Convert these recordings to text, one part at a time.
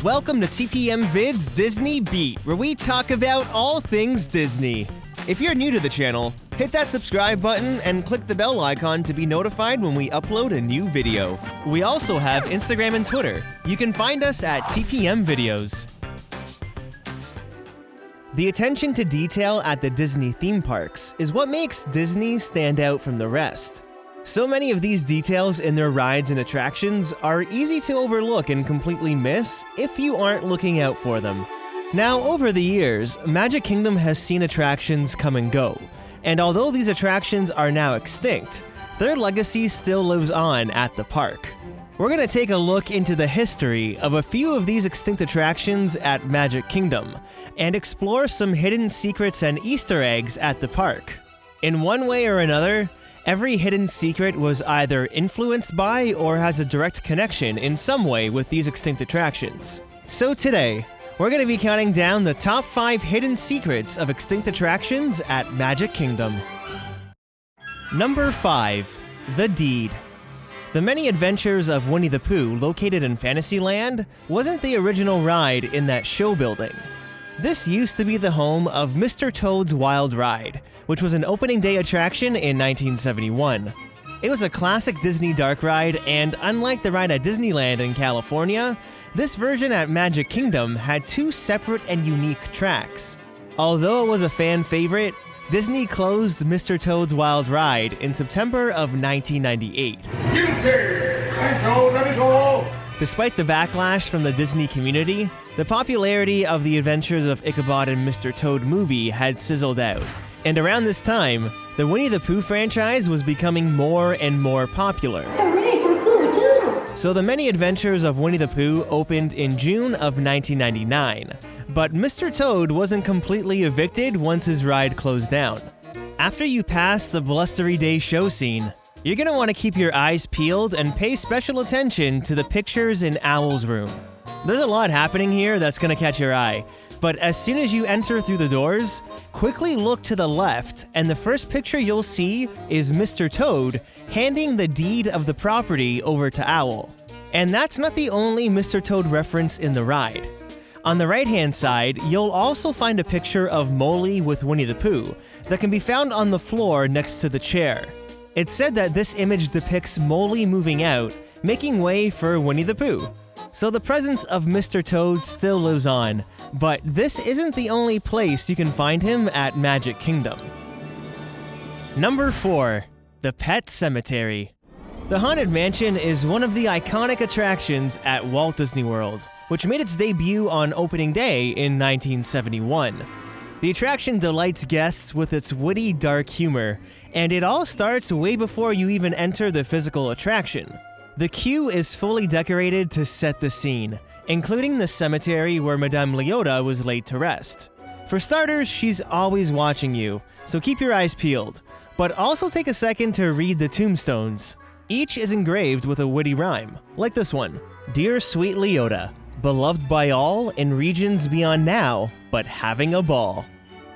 Welcome to TPM Vid's Disney Beat, where we talk about all things Disney. If you're new to the channel, hit that subscribe button and click the bell icon to be notified when we upload a new video. We also have Instagram and Twitter. You can find us at TPM Videos. The attention to detail at the Disney theme parks is what makes Disney stand out from the rest. So many of these details in their rides and attractions are easy to overlook and completely miss if you aren't looking out for them. Now, over the years, Magic Kingdom has seen attractions come and go, and although these attractions are now extinct, their legacy still lives on at the park. We're going to take a look into the history of a few of these extinct attractions at Magic Kingdom, and explore some hidden secrets and Easter eggs at the park. In one way or another, every hidden secret was either influenced by or has a direct connection in some way with these extinct attractions. So today, we're going to be counting down the top 5 hidden secrets of extinct attractions at Magic Kingdom. Number 5. The Deed. The Many Adventures of Winnie the Pooh, located in Fantasyland, wasn't the original ride in that show building. This used to be the home of Mr. Toad's Wild Ride, which was an opening day attraction in 1971. It was a classic Disney dark ride, and unlike the ride at Disneyland in California, this version at Magic Kingdom had 2 separate and unique tracks. Although it was a fan favorite, Disney closed Mr. Toad's Wild Ride in September of 1998. Despite the backlash from the Disney community, the popularity of the Adventures of Ichabod and Mr. Toad movie had sizzled out. And around this time, the Winnie the Pooh franchise was becoming more and more popular. Hooray for Pooh, too! So the Many Adventures of Winnie the Pooh opened in June of 1999. But Mr. Toad wasn't completely evicted once his ride closed down. After you pass the blustery day show scene, you're going to want to keep your eyes peeled and pay special attention to the pictures in Owl's room. There's a lot happening here that's going to catch your eye, but as soon as you enter through the doors, quickly look to the left, and the first picture you'll see is Mr. Toad handing the deed of the property over to Owl. And that's not the only Mr. Toad reference in the ride. On the right-hand side, you'll also find a picture of Molly with Winnie the Pooh that can be found on the floor next to the chair. It's said that this image depicts Molly moving out, making way for Winnie the Pooh. So the presence of Mr. Toad still lives on, but this isn't the only place you can find him at Magic Kingdom. Number 4. The Pet Cemetery. The Haunted Mansion is one of the iconic attractions at Walt Disney World, which made its debut on opening day in 1971. The attraction delights guests with its witty, dark humor, and it all starts way before you even enter the physical attraction. The queue is fully decorated to set the scene, including the cemetery where Madame Leota was laid to rest. For starters, she's always watching you, so keep your eyes peeled, but also take a second to read the tombstones. Each is engraved with a witty rhyme, like this one. Dear sweet Leota, beloved by all in regions beyond now, but having a ball.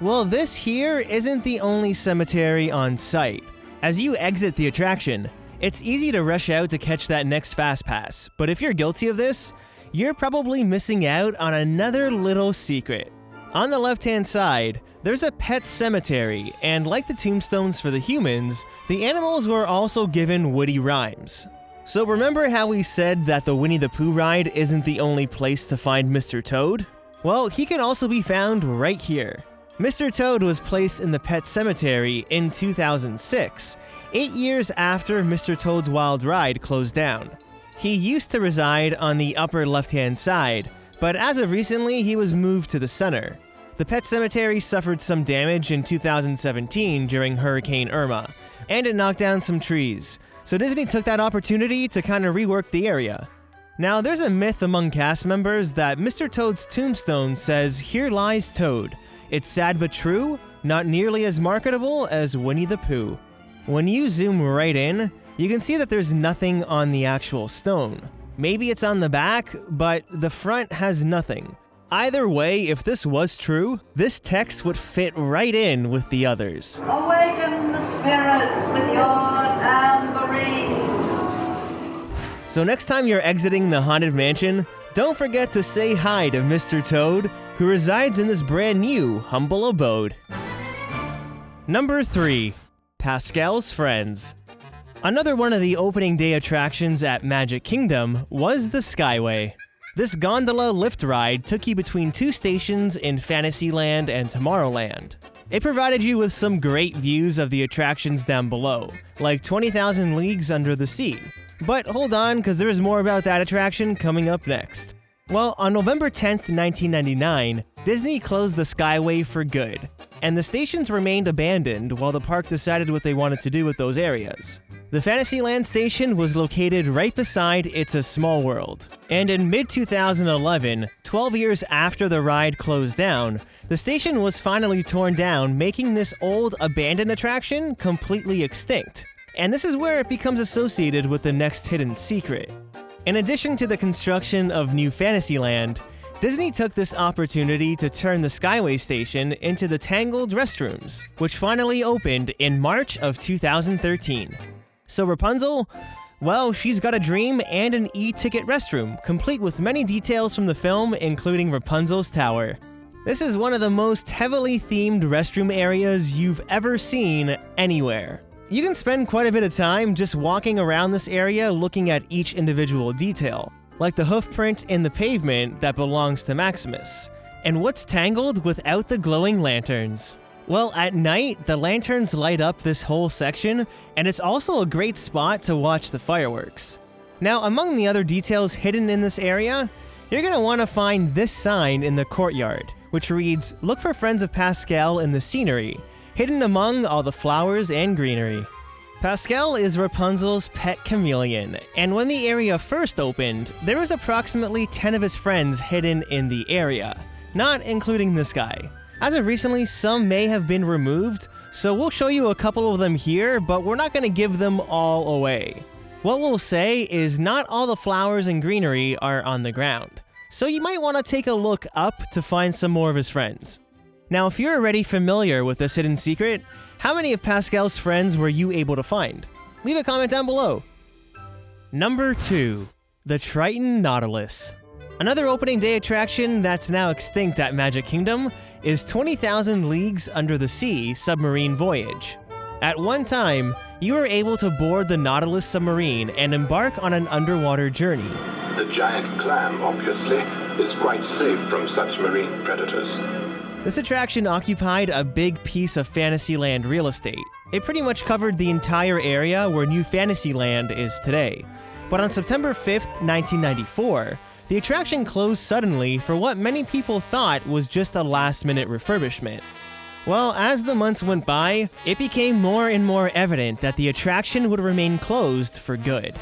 Well, this here isn't the only cemetery on site. As you exit the attraction, it's easy to rush out to catch that next fast pass, but if you're guilty of this, you're probably missing out on another little secret. On the left-hand side, there's a pet cemetery, and like the tombstones for the humans, the animals were also given witty rhymes. So remember how we said that the Winnie the Pooh ride isn't the only place to find Mr. Toad? Well, he can also be found right here. Mr. Toad was placed in the pet cemetery in 2006, 8 years after Mr. Toad's Wild Ride closed down. He used to reside on the upper left-hand side, but as of recently, he was moved to the center. The pet cemetery suffered some damage in 2017 during Hurricane Irma, and it knocked down some trees, so Disney took that opportunity to kind of rework the area. Now, there's a myth among cast members that Mr. Toad's tombstone says, "Here lies Toad. It's sad but true, not nearly as marketable as Winnie the Pooh." When you zoom right in, you can see that there's nothing on the actual stone. Maybe it's on the back, but the front has nothing. Either way, if this was true, this text would fit right in with the others. Awaken the spirits with your tambourine. So next time you're exiting the Haunted Mansion, Don't forget to say hi to Mr. Toad, who resides in this brand new humble abode. Number 3. Pascal's Friends. Another one of the opening day attractions at Magic Kingdom was the Skyway. This gondola lift ride took you between 2 stations in Fantasyland and Tomorrowland. It provided you with some great views of the attractions down below, like 20,000 Leagues Under the Sea. But hold on, because there's more about that attraction coming up next. Well, on November 10th, 1999, Disney closed the Skyway for good, and the stations remained abandoned while the park decided what they wanted to do with those areas. The Fantasyland station was located right beside It's a Small World, and in mid-2011, 12 years after the ride closed down, the station was finally torn down, making this old abandoned attraction completely extinct. And this is where it becomes associated with the next hidden secret. In addition to the construction of New Fantasyland, Disney took this opportunity to turn the Skyway station into the Tangled restrooms, which finally opened in March of 2013. So Rapunzel? Well, she's got a dream and an e-ticket restroom, complete with many details from the film, including Rapunzel's Tower. This is one of the most heavily themed restroom areas you've ever seen anywhere. You can spend quite a bit of time just walking around this area looking at each individual detail, like the hoof print in the pavement that belongs to Maximus. And what's Tangled without the glowing lanterns? Well, at night, the lanterns light up this whole section, and it's also a great spot to watch the fireworks. Now, among the other details hidden in this area, you're going to want to find this sign in the courtyard, which reads, "Look for friends of Pascal in the scenery," hidden among all the flowers and greenery. Pascal is Rapunzel's pet chameleon, and when the area first opened, there was approximately 10 of his friends hidden in the area, not including this guy. As of recently, some may have been removed, so we'll show you a couple of them here, but we're not going to give them all away. What we'll say is not all the flowers and greenery are on the ground, so you might want to take a look up to find some more of his friends. Now, if you're already familiar with this hidden secret, how many of Pascal's friends were you able to find? Leave a comment down below. Number 2. The Triton Nautilus. Another opening day attraction that's now extinct at Magic Kingdom is 20,000 Leagues Under the Sea Submarine Voyage. At one time, you were able to board the Nautilus submarine and embark on an underwater journey. The giant clam, obviously, is quite safe from such marine predators. This attraction occupied a big piece of Fantasyland real estate. It pretty much covered the entire area where New Fantasyland is today. But on September 5th, 1994, the attraction closed suddenly for what many people thought was just a last-minute refurbishment. Well, as the months went by, it became more and more evident that the attraction would remain closed for good.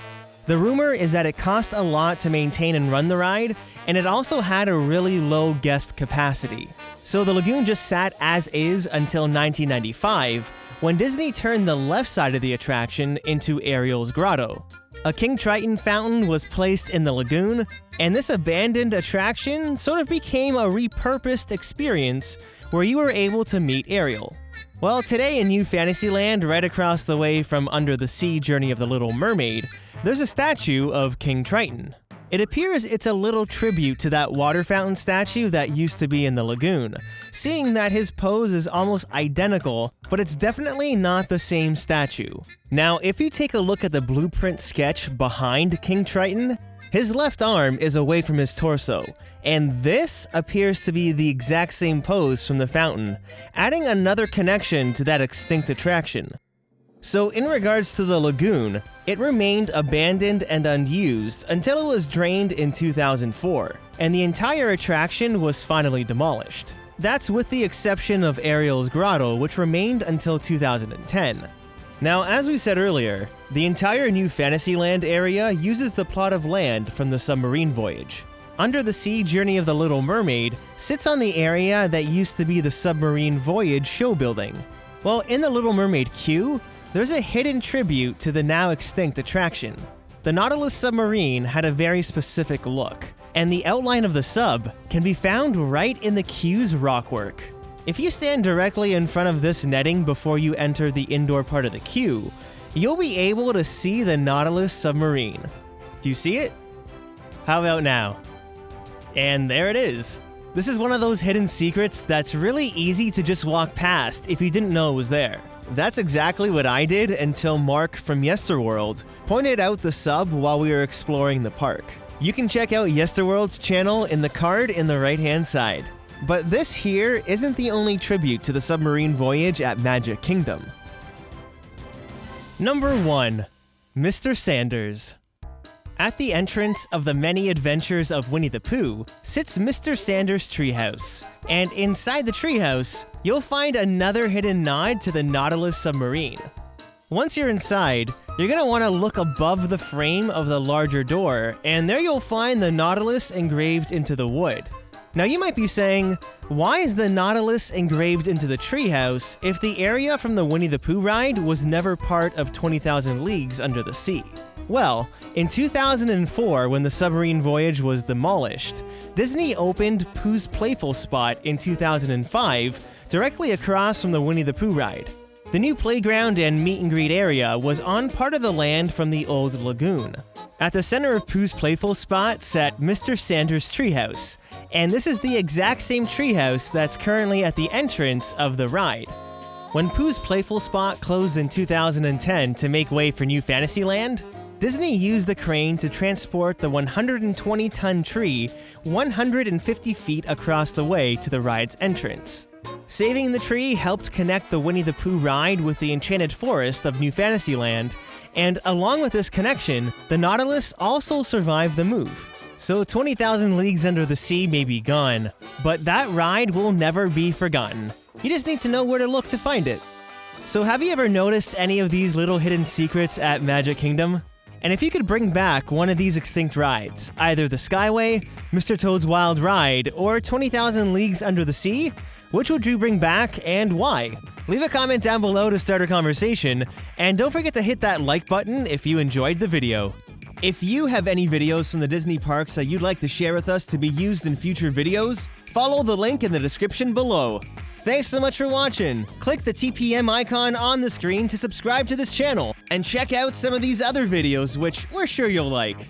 The rumor is that it cost a lot to maintain and run the ride, and it also had a really low guest capacity. So the lagoon just sat as is until 1995, when Disney turned the left side of the attraction into Ariel's Grotto. A King Triton fountain was placed in the lagoon, and this abandoned attraction sort of became a repurposed experience where you were able to meet Ariel. Well, today in New Fantasyland, right across the way from Under the Sea Journey of the Little Mermaid, there's a statue of King Triton. It appears it's a little tribute to that water fountain statue that used to be in the lagoon, seeing that his pose is almost identical, but it's definitely not the same statue. Now, if you take a look at the blueprint sketch behind King Triton, his left arm is away from his torso, and this appears to be the exact same pose from the fountain, adding another connection to that extinct attraction. So in regards to the lagoon, it remained abandoned and unused until it was drained in 2004, and the entire attraction was finally demolished. That's with the exception of Ariel's Grotto, which remained until 2010. Now, as we said earlier, the entire New Fantasyland area uses the plot of land from the submarine voyage. Under the Sea Journey of the Little Mermaid sits on the area that used to be the submarine voyage show building. Well, in the Little Mermaid queue, there's a hidden tribute to the now extinct attraction. The Nautilus submarine had a very specific look, and the outline of the sub can be found right in the queue's rockwork. If you stand directly in front of this netting before you enter the indoor part of the queue, you'll be able to see the Nautilus submarine. Do you see it? How about now? And there it is. This is one of those hidden secrets that's really easy to just walk past if you didn't know it was there. That's exactly what I did until Mark from Yesterworld pointed out the sub while we were exploring the park. You can check out Yesterworld's channel in the card in the right-hand side. But this here isn't the only tribute to the submarine voyage at Magic Kingdom. Number 1. Mr. Sanders. At the entrance of the Many Adventures of Winnie the Pooh sits Mr. Sanders' treehouse, and inside the treehouse, you'll find another hidden nod to the Nautilus submarine. Once you're inside, you're going to want to look above the frame of the larger door, and there you'll find the Nautilus engraved into the wood. Now you might be saying, why is the Nautilus engraved into the treehouse if the area from the Winnie the Pooh ride was never part of 20,000 Leagues Under the Sea? Well, in 2004, when the submarine voyage was demolished, Disney opened Pooh's Playful Spot in 2005, directly across from the Winnie the Pooh ride. The new playground and meet and greet area was on part of the land from the old lagoon. At the center of Pooh's Playful Spot sat Mr. Sanders' treehouse, and this is the exact same treehouse that's currently at the entrance of the ride. When Pooh's Playful Spot closed in 2010 to make way for New Fantasyland, Disney used the crane to transport the 120-ton tree 150 feet across the way to the ride's entrance. Saving the tree helped connect the Winnie the Pooh ride with the Enchanted Forest of New Fantasyland, and along with this connection, the Nautilus also survived the move. So 20,000 Leagues Under the Sea may be gone, but that ride will never be forgotten. You just need to know where to look to find it. So have you ever noticed any of these little hidden secrets at Magic Kingdom? And if you could bring back one of these extinct rides, either the Skyway, Mr. Toad's Wild Ride, or 20,000 Leagues Under the Sea, which would you bring back and why? Leave a comment down below to start a conversation, and don't forget to hit that like button if you enjoyed the video. If you have any videos from the Disney parks that you'd like to share with us to be used in future videos, follow the link in the description below. Thanks so much for watching. Click the TPM icon on the screen to subscribe to this channel, and check out some of these other videos which we're sure you'll like.